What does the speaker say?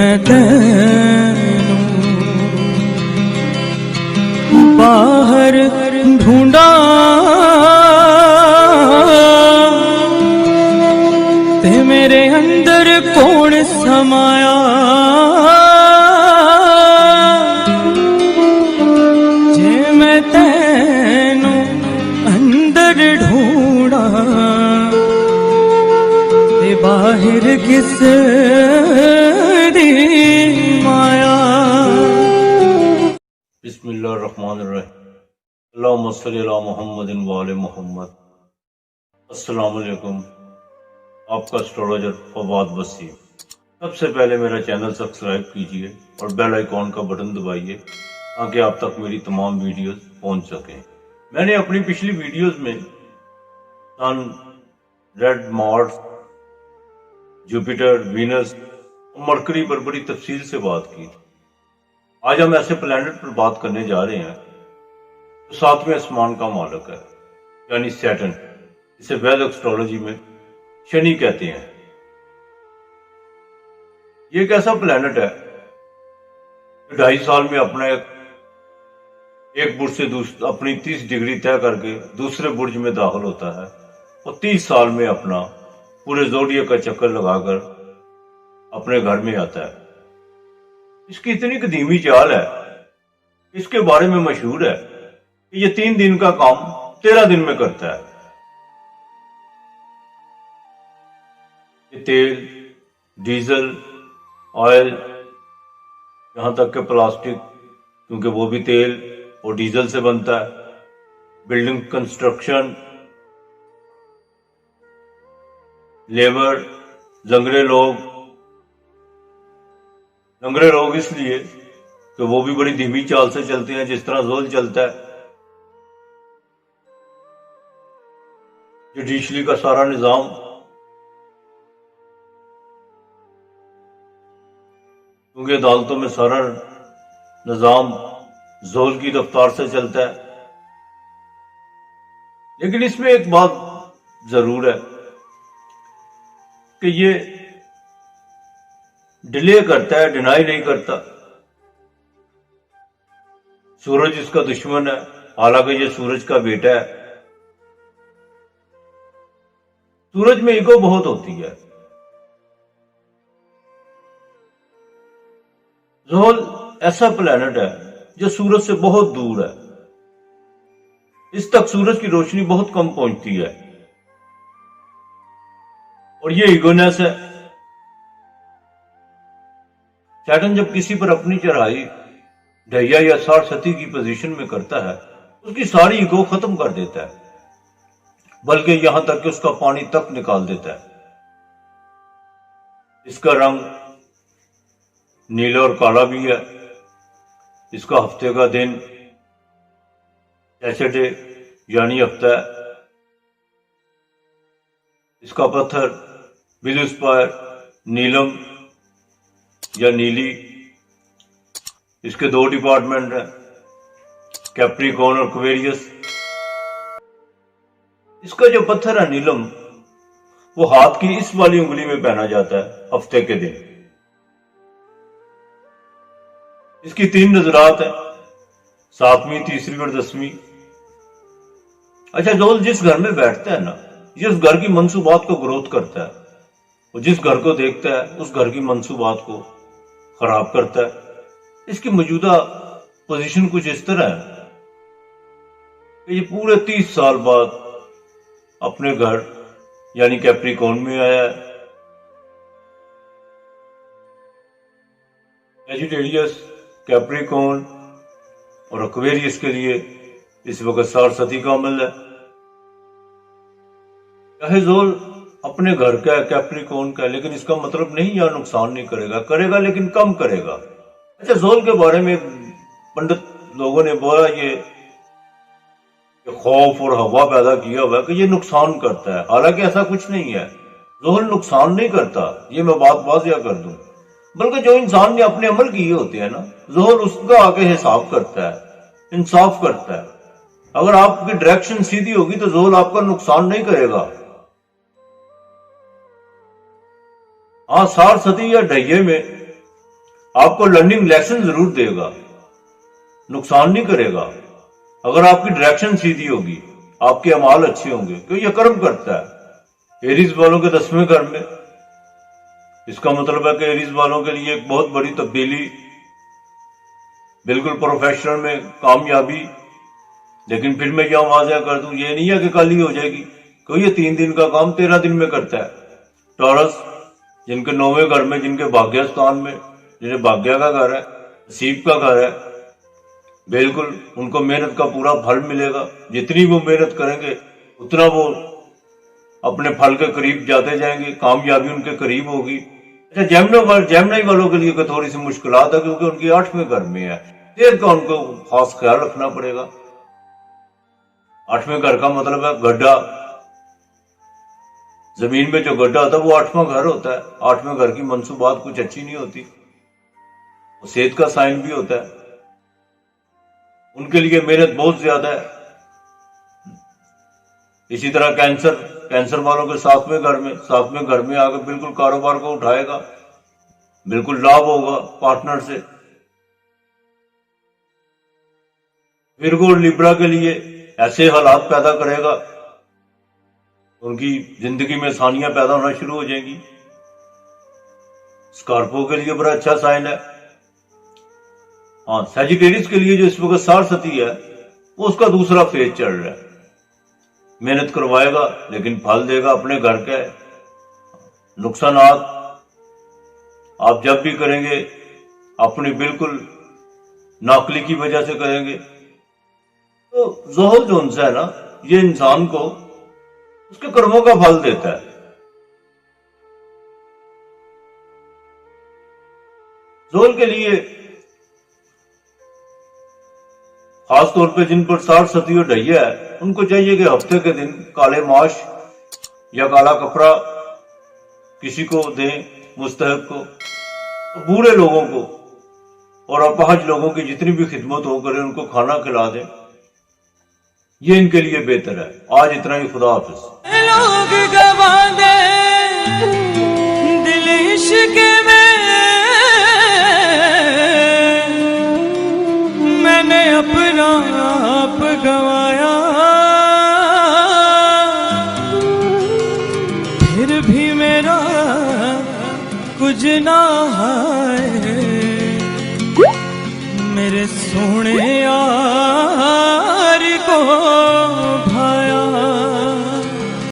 मैं तैनू बाहर ढूंढा ते मेरे अंदर कौन समाया। जे मैं तैनू अंदर ढूंढा ते बाहर किस दी माया। बिस्मिल्लाहिर्रहमानिर्रहीम। अल्लाहुम्मा सल्ली अला मुहम्मदिन व आले मुहम्मद। अस्सलाम वालेकुम। आपका एस्ट्रोलॉजर फवाद वसीम। सबसे पहले मेरा चैनल सब्सक्राइब कीजिए और बेल आइकॉन का बटन दबाइए ताकि आप तक मेरी तमाम वीडियोस पहुंच सकें। मैंने अपनी पिछली वीडियोस में सन, रेड, मार्स, जुपिटर, वीनस और मरकरी पर बड़ी तफसील से बात की थी। आज हम ऐसे प्लैनेट पर बात करने जा रहे हैं जो सातवें आसमान का मालिक है, यानी सैटर्न। इसे वैदिक एस्ट्रोलॉजी में शनि कहते हैं। ये एक ऐसा प्लैनेट है जो 2.5 साल में अपना एक बुर्ज से अपनी 30 डिग्री तय करके दूसरे बुर्ज में दाखिल होता है और 30 साल में अपना पूरे ज़ोडिएक का चक्कर लगाकर अपने घर में आता है। इसकी इतनी कदीमी चाल है, इसके बारे में मशहूर है कि ये 3 दिन का काम 13 दिन में करता है। ये तेल, डीजल, ऑयल, यहां तक कि प्लास्टिक, क्योंकि वो भी तेल और डीजल से बनता है, बिल्डिंग कंस्ट्रक्शन, लेबर, लंगड़े लोग इसलिए कि वो भी बड़ी धीमी चाल से चलते हैं, जिस तरह ज़ोल चलता है। जुडिशरी का सारा निजाम क्योंकि अदालतों में सारा निजाम ज़ोल की रफ्तार से चलता है। लेकिन इसमें एक बात जरूर है कि ये डिले करता है, डिनाई नहीं करता। सूरज इसका दुश्मन है, हालांकि ये सूरज का बेटा है। सूरज में ईगो बहुत होती है। ज़ोल ऐसा प्लैनेट है जो सूरज से बहुत दूर है। इस तक सूरज की रोशनी बहुत कम पहुंचती है और ये ईगोनेस है। सैटर्न जब किसी पर अपनी चढ़ाई ढैया या 60 की पोजीशन में करता है, उसकी सारी ईगो खत्म कर देता है, बल्कि यहां तक कि उसका पानी तक निकाल देता है। इसका रंग नीला और काला भी है। इसका हफ्ते का दिन सैटरडे यानी हफ्ता है। इसका पत्थर ब्लू स्पायर, नीलम या नीली। इसके 2 डिपार्टमेंट हैं, कैप्रिकॉर्न और एक्वेरियस। इसका जो पत्थर है नीलम, वो हाथ की इस वाली उंगली में पहना जाता है हफ्ते के दिन। इसकी 3 नजरात है, 7वीं, 3री और 10वीं। अच्छा, ज़ोल जिस घर में बैठता है ना, ये उस घर की मंसूबात को ग्रोथ करता है और जिस घर को देखता है उस घर की मंसूबात को खराब करता है। इसकी मौजूदा पोजीशन कुछ इस तरह है कि ये पूरे 30 साल बाद अपने घर यानी कैप्रिकॉर्न में आया है। सजिटेरियस, कैप्रिकॉर्न और एक्वेरियस के लिए इस वक्त 60 का अमल है। चाहे ज़ोल अपने घर का है, कैप्रिकॉर्न का है, लेकिन इसका मतलब नहीं यह नुकसान नहीं करेगा, करेगा लेकिन कम करेगा। अच्छा, ज़ोल के बारे में पंडित लोगों ने बोला ये खौफ और हवा पैदा किया हुआ है कि ये नुकसान करता है, हालांकि ऐसा कुछ नहीं है। ज़ोल नुकसान नहीं करता, ये मैं बात वाज़िया कर दूं। बल्कि जो इंसान ने अपने अमल किए होते हैं ना, ज़ोल उसका आगे हिसाब करता है, इंसाफ करता है। अगर आपकी डायरेक्शन सीधी होगी तो ज़ोल आपका नुकसान नहीं करेगा। हाँ, 60 या ढैये में आपको लर्निंग लेसन जरूर देगा, नुकसान नहीं करेगा। अगर आपकी डायरेक्शन सीधी होगी, आपके अमाल अच्छे होंगे, क्योंकि यह कर्म करता है। एरीज वालों के 10वें घर में, इसका मतलब है कि एरीज वालों के लिए एक बहुत बड़ी तब्दीली, बिल्कुल प्रोफेशनल में कामयाबी। लेकिन फिर मैं यह वाज़ह कर दूं, ये नहीं है कि कल ही हो जाएगी, क्योंकि ये 3 दिन का काम 13 दिन में करता है। टॉरस जिनके 9वें घर में, जिनके भाग्य स्थान में, जिन्हें भाग्य का घर है, नसीब का घर है, बिल्कुल उनको मेहनत का पूरा फल मिलेगा। जितनी वो मेहनत करेंगे उतना वो अपने फल के करीब जाते जाएंगे, कामयाबी उनके करीब होगी। अच्छा, जेमिनी वालों के लिए थोड़ी सी मुश्किलात है, क्योंकि उनकी 8वें घर में है। सेहत का उनको खास ख्याल रखना पड़ेगा। 8वें घर का मतलब है गड्ढा, जमीन में जो गड्ढा होता है वो 8वां घर होता है। 8वें घर की मंसूबात कुछ अच्छी नहीं होती, वो सेहत का साइन भी होता है। उनके लिए मेहनत बहुत ज्यादा है। इसी तरह कैंसर वालों के 7वें घर में आकर बिल्कुल कारोबार को उठाएगा, बिल्कुल लाभ होगा पार्टनर से। विर्गो और लिब्रा के लिए ऐसे हालात पैदा करेगा, उनकी जिंदगी में आसानियां पैदा होना शुरू हो जाएंगी। स्कॉर्पियो के लिए बड़ा अच्छा साइन है। हाँ, सैजिटेरियस के लिए जो इस वक्त सारस्वती है, वो उसका दूसरा फेज चल रहा है। मेहनत करवाएगा लेकिन फल देगा अपने घर के। नुकसानात आप जब भी करेंगे अपनी बिल्कुल नाकली की वजह से करेंगे। तो ज़ोहल जो है ना, ये इंसान को उसके कर्मों का फल देता है। ज़ोहल के लिए खास तौर पे जिन पर सारस्वती और ढैया है, उनको चाहिए कि हफ्ते के दिन काले माश या काला कपड़ा किसी को दें, मुस्तहक को, बूढ़े लोगों को और अपाहज लोगों की जितनी भी खिदमत हो करें, उनको खाना खिला दें। ये इनके लिए बेहतर है। आज इतना ही, खुदा हाफिज। लोग गवा दे दिल इश्क में, मैंने अपना आप गवाया, फिर भी मेरा कुछ ना है। मेरे सोने